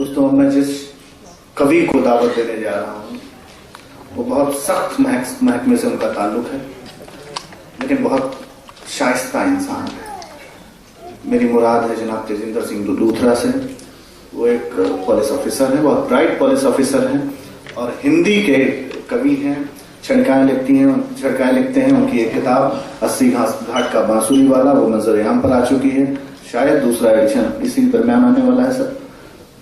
दोस्तों, मैं जिस कवि को दावत देने जा रहा हूँ वो बहुत सख्त महकमे से उनका ताल्लुक है, लेकिन बहुत शाइस्ता इंसान है। मेरी मुराद है जनाब तेजिंदर सिंह लूथरा से। वो एक पुलिस ऑफिसर है, बहुत ब्राइट पुलिस ऑफिसर हैं और हिंदी के कवि हैं। छड़काएं लिखते हैं। उनकी एक किताब 80 घाट का बांसुरी वाला वो नजर-ए-आम पर आ चुकी है। शायद दूसरा एडिशन इसी दरम्यान आने वाला है। सर,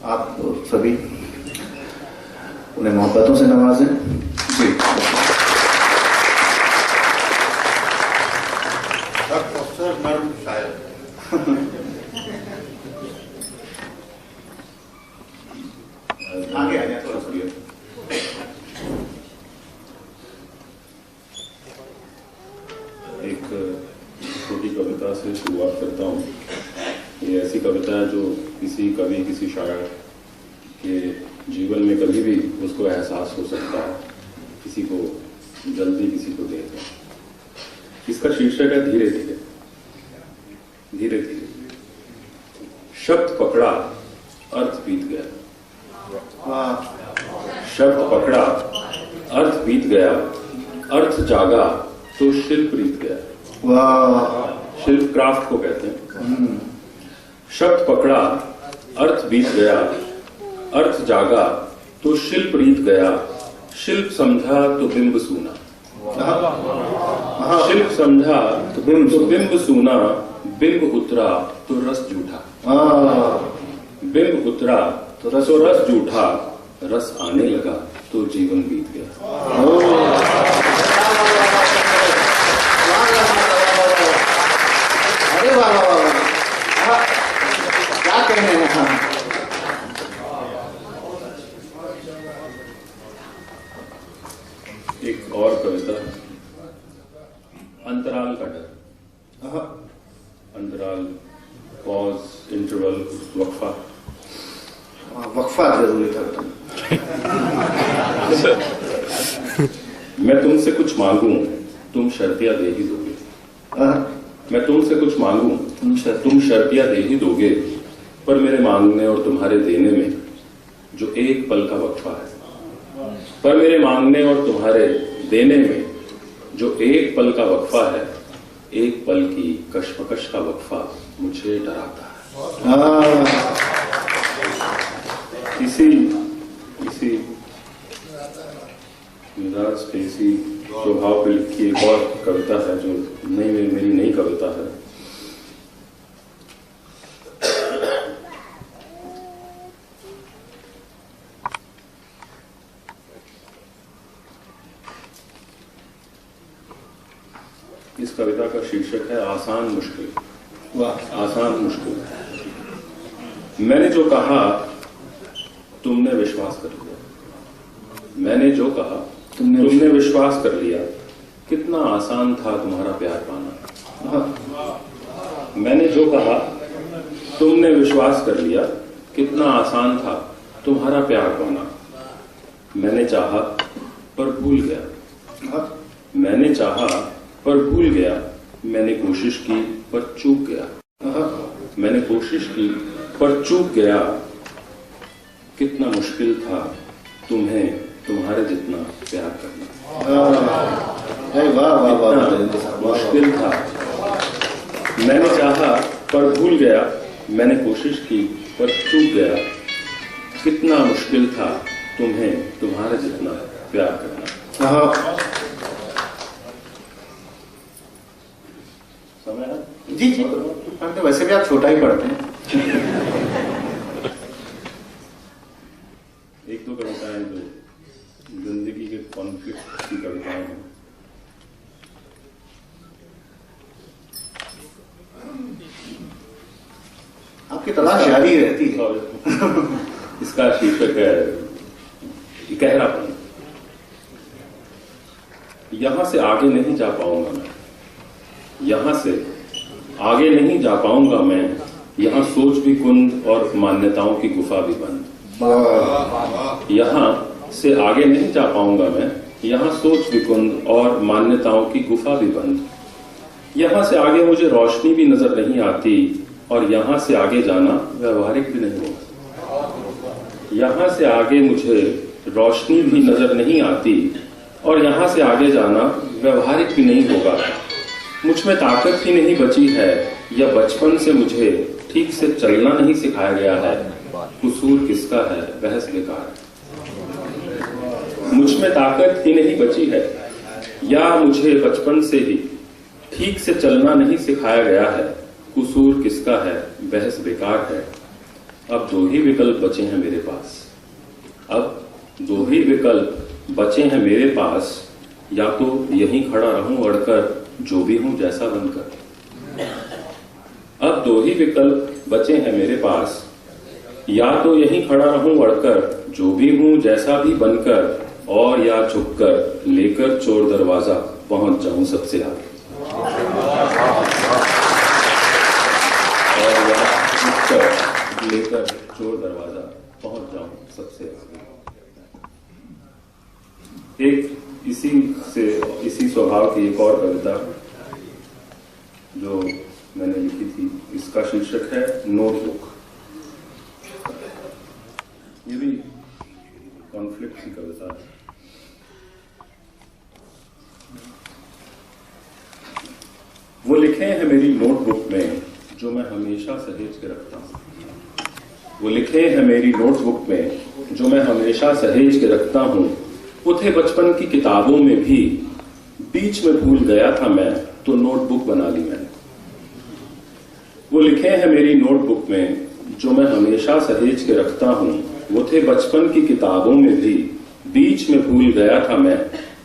आप सभी उन्हें मोहब्बतों से नवाजें। जी, आगे आ जाए थोड़ा सा। एक छोटी कविता से शुरुआत करता हूँ। ये ऐसी कविता है जो किसी कवि, किसी शायर के जीवन में कभी भी उसको एहसास हो सकता है, किसी को जल्दी, किसी को देर। इसका शीर्षक है धीरे धीरे। धीरे धीरे शब्द पकड़ा, अर्थ बीत गया। शब्द पकड़ा, अर्थ बीत गया। अर्थ जागा तो शिल्प रीत गया। वाह, शिल्प क्राफ्ट को कहते हैं। शब्द पकड़ा, अर्थ बीत गया। अर्थ जागा तो शिल्प रीत गया। शिल्प समझा तो बिंब सूना। शिल्प समझा तो बिंब सूना। बिंब उतरा तो रस जूठा। बिंब उतरा तो रस जूठा। रस आने लगा तो जीवन बीत गया। अरे वाह वाह वाह, क्या कहने हैं। एक और कविता, अंतराल का डर। अंतराल, पॉज, इंटरवल, वक्फा। वक्फा जरूरी था। मैं तुमसे कुछ मांगूं, तुम शर्तियां दे ही दोगे। मैं तुमसे कुछ मांगूं, तुम शर्तियां दे ही दोगे। पर मेरे मांगने और तुम्हारे देने में जो एक पल का वक्फा है, पर मेरे मांगने और तुम्हारे देने में जो एक पल का वक्फा है, एक पल की कशमकश का वक्फा मुझे डराता है। इसी मिजाज पे, इसी स्वभाव पे लिखी एक और कविता है जो मेरी नई कविता है। इस कविता का शीर्षक है आसान मुश्किल। वाह, आसान मुश्किल। मैंने जो कहा तुमने विश्वास कर लिया। मैंने जो कहा तुमने विश्वास कर लिया। कितना आसान था तुम्हारा प्यार पाना। मैंने जो कहा तुमने विश्वास कर लिया। कितना आसान था तुम्हारा प्यार पाना। मैंने चाहा पर भूल गया। मैंने चाहा पर भूल गया। मैंने कोशिश की पर चूक गया। मैंने कोशिश की पर चूक गया। कितना मुश्किल था तुम्हें तुम्हारे जितना प्यार करना। वाह वाह वाह, मुश्किल था। मैंने चाहा पर भूल गया। मैंने कोशिश की पर चूक गया। कितना मुश्किल था तुम्हें तुम्हारे जितना प्यार करना। समय है? जी जी, तो वैसे भी आप छोटा ही पढ़ते हैं। एक दो कविताएं जो जिंदगी के कॉन्फ्लिक्ट की कविताएं हैं। आपकी तलाश जारी रहती है। इसका शीर्षक है गहरापन। यहां से आगे नहीं जा पाऊंगा मैं। यहां से आगे नहीं जा पाऊंगा मैं। यहां सोच भी कुंद और मान्यताओं की गुफा भी बंद। यहां से आगे नहीं जा पाऊंगा मैं। यहां सोच भी कुंद और मान्यताओं की गुफा भी बंद। यहां से आगे मुझे रोशनी भी नजर नहीं आती और यहां से आगे जाना व्यवहारिक भी नहीं होगा। यहाँ से आगे मुझे रोशनी भी नजर नहीं आती और यहाँ से आगे जाना व्यवहारिक भी नहीं होगा। मुझ में ताकत ही नहीं बची है या बचपन से मुझे ठीक से चलना नहीं सिखाया गया है। कसूर किसका है, बहस बेकार है। मुझ में ताकत ही नहीं बची है या मुझे बचपन से ही ठीक से चलना नहीं सिखाया गया है। कसूर किसका है, बहस बेकार है। अब दो ही विकल्प बचे हैं मेरे पास। अब दो ही विकल्प बचे हैं मेरे पास। या तो यहीं खड़ा रहूं अड़कर, जो भी हूं जैसा बनकर। अब दो ही विकल्प बचे हैं मेरे पास। या तो यहीं खड़ा रहूं अड़कर, जो भी हूं जैसा भी बनकर, और या झुककर लेकर चोर दरवाजा पहुंच जाऊं सबसे आगे। और या झुककर लेकर चोर दरवाजा पहुंच जाऊं सबसे आगे। एक इसी स्वभाव की एक और कविता जो मैंने लिखी थी, इसका शीर्षक है नोटबुक। ये भी कॉन्फ्लिक्ट की कविता है। वो लिखे हैं मेरी नोटबुक में जो मैं हमेशा सहेज के रखता हूं। वो लिखे हैं मेरी नोटबुक में जो मैं हमेशा सहेज के रखता हूं। वो थे बचपन की किताबों में भी, बीच में भूल गया था मैं तो नोटबुक बना ली मैंने। वो लिखे हैं मेरी नोटबुक में जो मैं हमेशा सहेज के रखता हूं। वो थे बचपन की किताबों में भी, बीच में भूल गया था मैं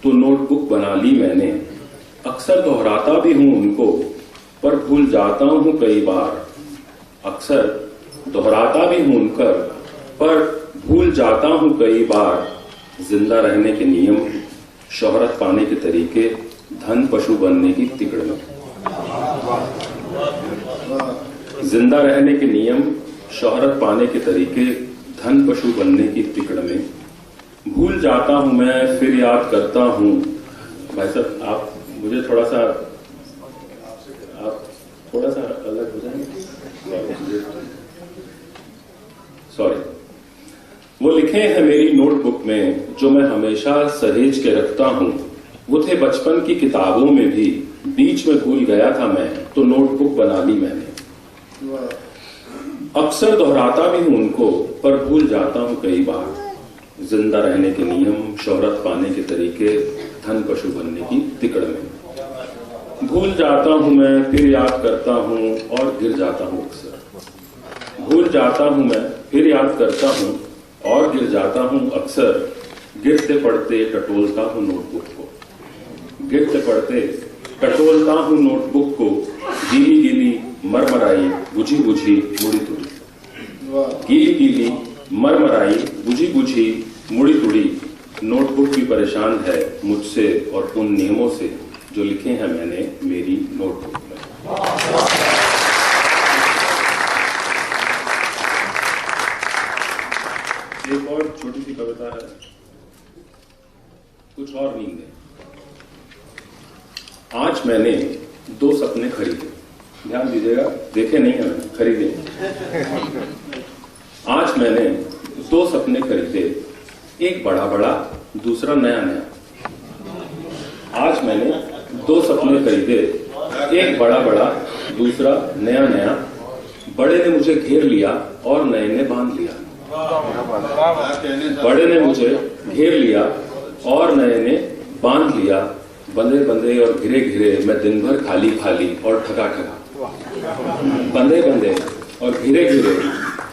तो नोटबुक बना ली मैंने। अक्सर दोहराता भी हूं उनको पर भूल जाता हूं कई बार। अक्सर दोहराता भी हूं उनकर पर भूल जाता हूं कई बार। जिंदा रहने के नियम, शोहरत पाने के तरीके, धन पशु बनने की तिकड़ में। जिंदा रहने के नियम, शोहरत पाने के तरीके, धन पशु बनने की तिकड़ में। भूल जाता हूं मैं फिर याद करता हूं। भाई साहब आप मुझे थोड़ा सा अलग हो जाएंगे, सॉरी। वो लिखे हैं मेरी नोटबुक में जो मैं हमेशा सहेज के रखता हूं। वो थे बचपन की किताबों में भी, बीच में भूल गया था मैं तो नोटबुक बना ली मैंने। अक्सर दोहराता भी हूं उनको पर भूल जाता हूं कई बार। जिंदा रहने के नियम, शोहरत पाने के तरीके, धन पशु बनने की तिकड़ में। भूल जाता हूं मैं फिर याद करता हूं और गिर जाता हूं अक्सर। भूल जाता हूं मैं फिर याद करता हूं और गिर जाता हूं अक्सर। गिरते पड़ते टटोलता हूं नोटबुक को। गिरते पड़ते टटोलता हूं नोटबुक को। गीली गीली मरमराई बुझी बुझी मुड़ी तुड़ी। गीली गीली मरमराई बुझी बुझी मुड़ी तुड़ी। नोटबुक भी परेशान है मुझसे और उन नियमों से जो लिखे हैं मैंने मेरी नोटबुक में। एक और छोटी सी कविता है, कुछ और नींदें। आज मैंने 2 सपने खरीदे। ध्यान दीजिएगा, देखे नहीं है मैंने, खरीदे। आज मैंने 2 सपने खरीदे, एक बड़ा बड़ा दूसरा नया नया। आज मैंने 2 सपने खरीदे, एक बड़ा बड़ा दूसरा नया नया। बड़े ने मुझे घेर लिया और नए ने बांध लिया। बड़े ने मुझे घेर लिया और नए ने बांध लिया। बंधे बंधे और घिरे घिरे मैं दिन भर खाली खाली और ठगा ठगा। बंधे बंधे और घिरे घिरे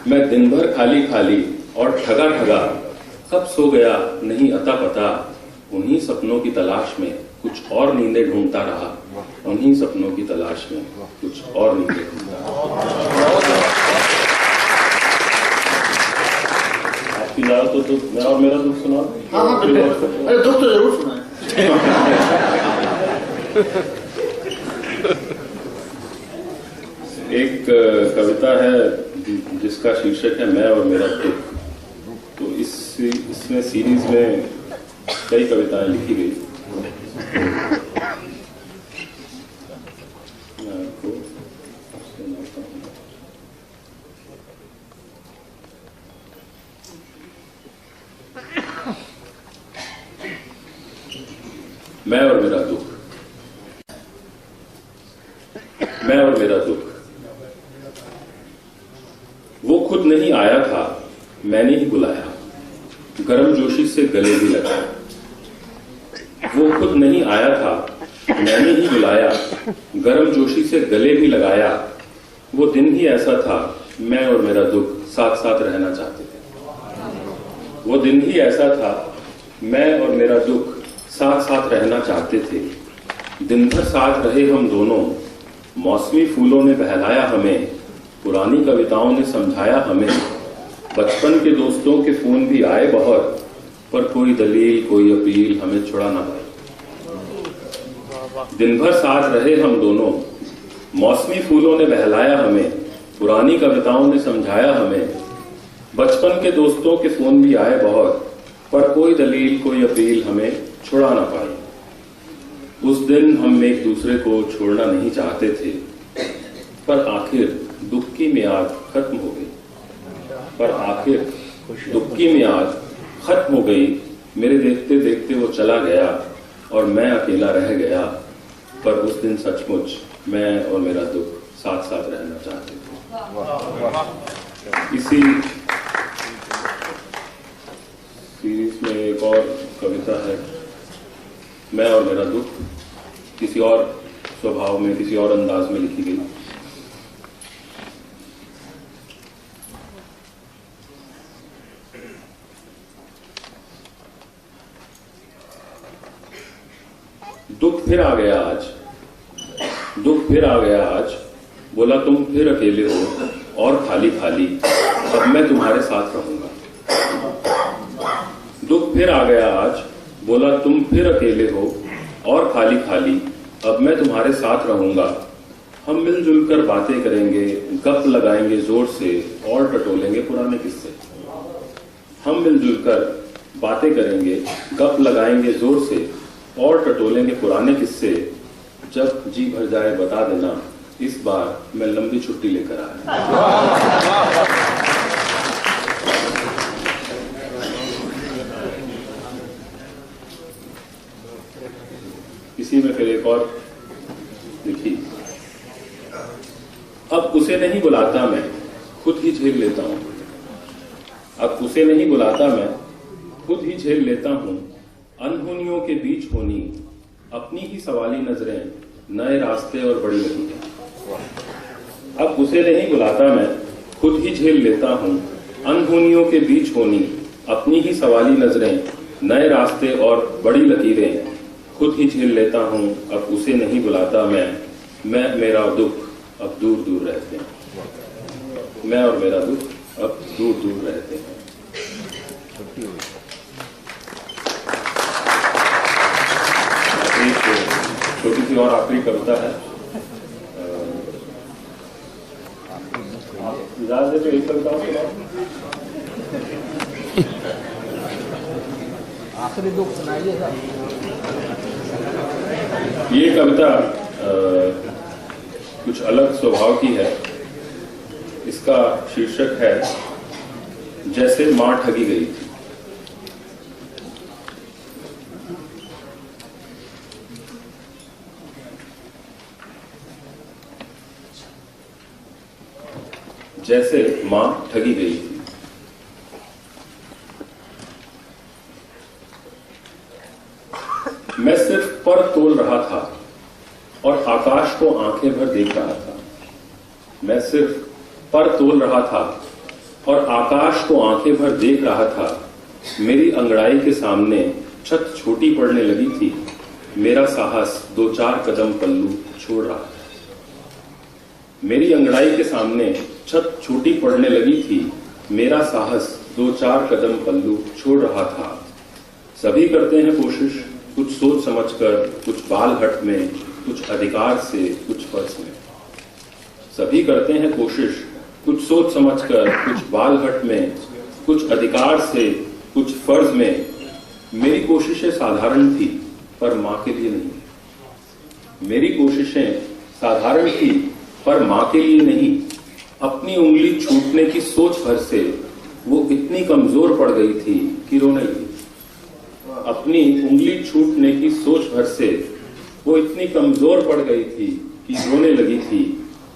मैं दिन भर खाली खाली और ठगा ठगा। कब सो गया नहीं अता पता। उन्हीं सपनों की तलाश में कुछ और नींदें ढूंढता रहा। उन्हीं सपनों की तलाश में कुछ और नींदें ढूंढता रहा। आपकी ज्यादा तो दुख, मैं और मेरा दुख सुना। हाँ बिल्कुल, अरे दुख तो जरूर सुना है। एक कविता है जिसका शीर्षक है मैं और मेरा दुख। तो इसमें सीरीज में कई कविताएं लिखी गई। मैं आपको सुनाता हूं। मैं और मेरा दुख। मैं और मेरा दुख। वो खुद नहीं आया था, मैंने ही बुलाया, गर्मजोशी से गले भी लगाया। वो खुद नहीं आया था, मैंने ही बुलाया, गर्मजोशी से गले भी लगाया। वो दिन ही ऐसा था, मैं और मेरा दुख साथ साथ रहना चाहते थे। वो दिन ही ऐसा था, मैं और मेरा दुख साथ साथ रहना चाहते थे। दिन भर साथ रहे हम दोनों, मौसमी फूलों ने बहलाया हमें, पुरानी कविताओं ने समझाया हमें। बचपन के दोस्तों के फोन भी आए बहुत, पर कोई दलील कोई अपील हमें छुड़ा ना पाई। दिन भर साथ रहे हम दोनों, मौसमी फूलों ने बहलाया हमें, पुरानी कविताओं ने समझाया हमें। बचपन के दोस्तों के फोन भी आए बहुत, पर कोई दलील कोई अपील हमें छुड़ा ना पाई। उस दिन हम एक दूसरे को छोड़ना नहीं चाहते थे, पर आखिर दुख की मियाद खत्म हो गई। पर आखिर दुख की मियाद खत्म हो गई। मेरे देखते देखते वो चला गया और मैं अकेला रह गया। पर उस दिन सचमुच मैं और मेरा दुख साथ साथ रहना चाहते थे। इसी सीरीज में एक और कविता है, मैं और मेरा दुख, किसी और स्वभाव में, किसी और अंदाज में लिखी गई। दुख फिर आ गया आज, दुख फिर आ गया आज, बोला तुम फिर अकेले हो और खाली खाली, अब मैं तुम्हारे साथ रहूंगा। दुख फिर आ गया आज, बोला तुम फिर अकेले हो और खाली खाली, अब मैं तुम्हारे साथ रहूंगा। हम मिलजुल कर बातें करेंगे, गप लगाएंगे जोर से और टटोलेंगे पुराने किस्से। हम मिलजुल कर बातें करेंगे, गप लगाएंगे जोर से और टटोलेंगे पुराने किस्से। जब जी भर जाए बता देना, इस बार मैं लंबी छुट्टी लेकर आया। इसी में फिर एक और देखिए, अब उसे नहीं बुलाता मैं, खुद ही झेल लेता हूं। अब उसे नहीं बुलाता मैं, खुद ही झेल लेता हूं। अनहोनियों के बीच होनी, अपनी ही सवाली नजरें, नए रास्ते और बड़ी लकीरें। अब उसे नहीं बुलाता मैं, खुद ही झेल लेता हूं। अनहोनियों के बीच होनी, अपनी ही सवाली नजरें, नए रास्ते और बड़ी लकीरें, खुद ही झेल लेता हूं। अब उसे नहीं बुलाता मैं मेरा दुख अब दूर दूर रहते हैं। मैं और मेरा दुख अब दूर दूर रहते हैं। छोटी सी और आखिरी कविता है, इजाजत है तो एक कविता आखिरी दुख सुनाइएगा। ये कविता कुछ अलग स्वभाव की है। इसका शीर्षक है जैसे मां ठगी गई थी। जैसे मां ठगी गई थी। मैं सिर्फ पर तोल रहा था और आकाश को आंखें भर देख रहा था। मैं सिर्फ पर तोल रहा था और आकाश को आंखें भर देख रहा था। मेरी अंगड़ाई के सामने छत छोटी पड़ने लगी थी। मेरा साहस 2-4 कदम पल्लू छोड़ रहा था। मेरी अंगड़ाई के सामने छत छोटी पड़ने लगी थी। मेरा साहस 2-4 कदम पल्लू छोड़ रहा था। सभी करते हैं कोशिश, कुछ सोच समझकर, कुछ बाल हट में, कुछ अधिकार से, कुछ फर्ज में। सभी करते हैं कोशिश, कुछ सोच समझकर, कुछ बाल हट में, कुछ अधिकार से, कुछ फर्ज में। मेरी कोशिशें साधारण थी, पर मां के लिए नहीं। मेरी कोशिशें साधारण थी, पर मां के लिए नहीं। अपनी उंगली छूटने की सोच भर से वो इतनी कमजोर पड़ गई थी कि रोने लगी। अपनी उंगली छूटने की सोच भर से वो इतनी कमजोर पड़ गई थी कि रोने लगी थी।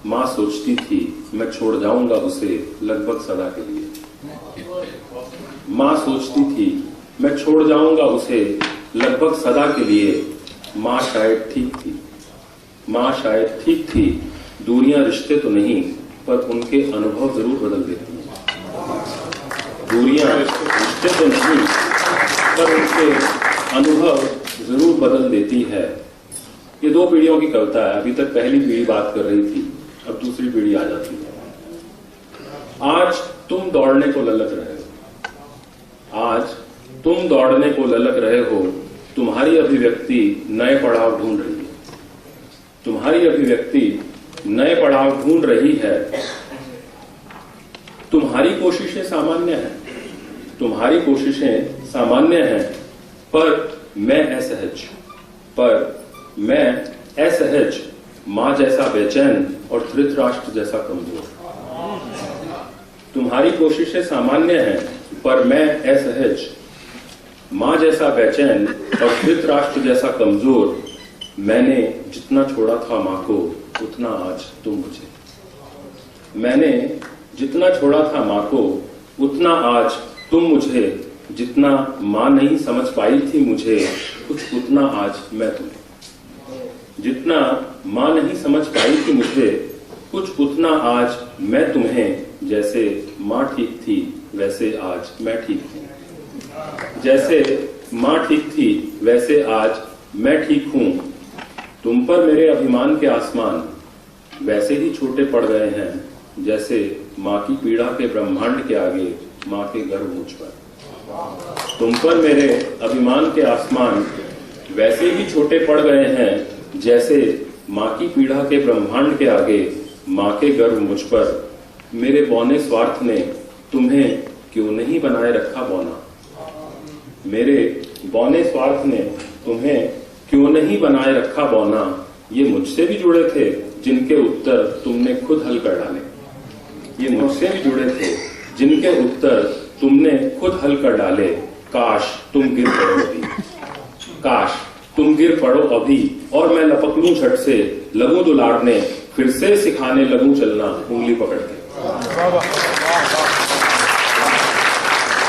माँ सोचती थी मैं छोड़ जाऊंगा उसे लगभग सदा के लिए। माँ सोचती थी मैं छोड़ जाऊंगा उसे लगभग सदा के लिए। माँ शायद ठीक थी, माँ शायद ठीक थी। दूरियां रिश्ते तो नहीं पर उनके अनुभव जरूर बदल देती हैं। दूरियां रिश्ते तो नहीं पर उनके अनुभव जरूर बदल देती है। ये 2 पीढ़ियों की कविता है। अभी तक पहली पीढ़ी बात कर रही थी, अब दूसरी पीढ़ी आ जाती है। आज तुम दौड़ने को ललक रहे हो, आज तुम दौड़ने को ललक रहे हो। तुम्हारी अभिव्यक्ति नए पड़ाव ढूंढ रही है, तुम्हारी अभिव्यक्ति नए पड़ाव ढूंढ रही है। तुम्हारी कोशिशें सामान्य हैं, तुम्हारी कोशिशें सामान्य हैं, पर मैं असहज, पर मैं असहज। मां जैसा बेचैन और धृतराष्ट्र जैसा कमजोर। तुम्हारी कोशिशें सामान्य हैं पर मैं असहज। मां जैसा बेचैन और धृतराष्ट्र जैसा कमजोर। मैंने जितना छोड़ा था मां को उतना आज तुम मुझे। मैंने जितना छोड़ा था मां को उतना आज तुम मुझे। जितना मां नहीं समझ पाई थी मुझे कुछ उतना आज मैं तुम्हें। जितना मां नहीं समझ पाई थी मुझे कुछ उतना आज मैं तुम्हें। जैसे मां ठीक थी वैसे आज मैं ठीक हूं। जैसे मां ठीक थी वैसे आज मैं ठीक हूं। तुम पर मेरे अभिमान के आसमान वैसे ही छोटे पड़ गए हैं जैसे मां की पीड़ा के ब्रह्मांड के आगे मां के गर्व मुझ पर। तुम पर मेरे अभिमान के आसमान वैसे ही छोटे पड़ गए हैं जैसे मां की पीड़ा के ब्रह्मांड के आगे मां के गर्व मुझ पर। मेरे बौने स्वार्थ ने तुम्हें क्यों नहीं बनाए रखा बौना। मेरे बौने स्वार्थ ने तुम्हें क्यों नहीं बनाए रखा बौना। ये मुझसे भी जुड़े थे जिनके उत्तर तुमने खुद हल कर डाले। ये मुझसे भी जुड़े थे जिनके उत्तर तुमने खुद हल कर डाले। काश तुम गिर पड़ो अभी, काश तुम गिर पड़ो अभी और मैं लपक लूं झट से लगूं दुलारने। फिर से सिखाने लगूं चलना उंगली पकड़ के।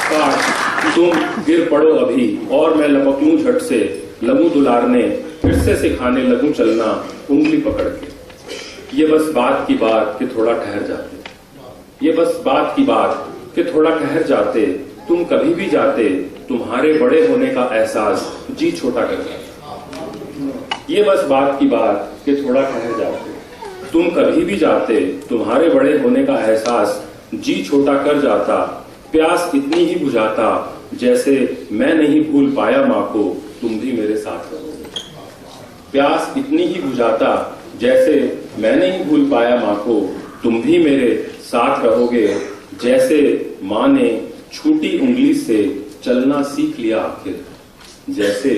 काश तुम गिर पड़ो अभी और मैं लपक लूं झट से लगूं दुलारने। फिर से सिखाने लगूं चलना उंगली पकड़ के। ये बस बात की बात कि थोड़ा ठहर जाते। ये बस बात की बात कि थोड़ा ठहर जाते। तुम कभी भी जाते तुम्हारे बड़े होने का एहसास जी छोटा कर जाता। ये बस बात की बात कि थोड़ा ठहर जाते। तुम कभी भी जाते तुम्हारे बड़े होने का एहसास जी छोटा कर जाता। प्यास इतनी ही बुझाता जैसे मैं नहीं भूल पाया मां को तुम भी मेरे साथ रहोगे। प्यास इतनी ही बुझाता जैसे मैं नहीं भूल पाया मां को तुम भी मेरे साथ रहोगे। जैसे मां ने छूटी उंगली से चलना सीख लिया आखिर। जैसे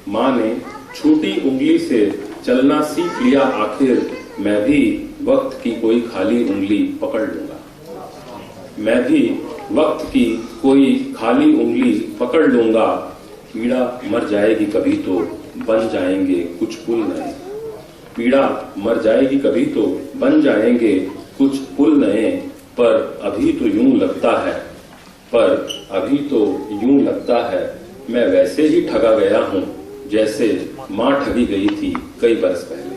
मां ने छूटी उंगली से चलना सीख लिया आखिर। मैं भी वक्त की कोई खाली उंगली पकड़ लूंगा। मैं भी वक्त की कोई खाली उंगली पकड़ लूंगा। पीड़ा मर जाएगी कभी तो बन जाएंगे कुछ पुल नए। पीड़ा मर जाएगी कभी तो बन जाएंगे कुछ पुल नए। पर अभी तो यूं लगता है, पर अभी तो यूं लगता है मैं वैसे ही ठगा गया हूं जैसे मां ठगी गई थी कई बरस पहले।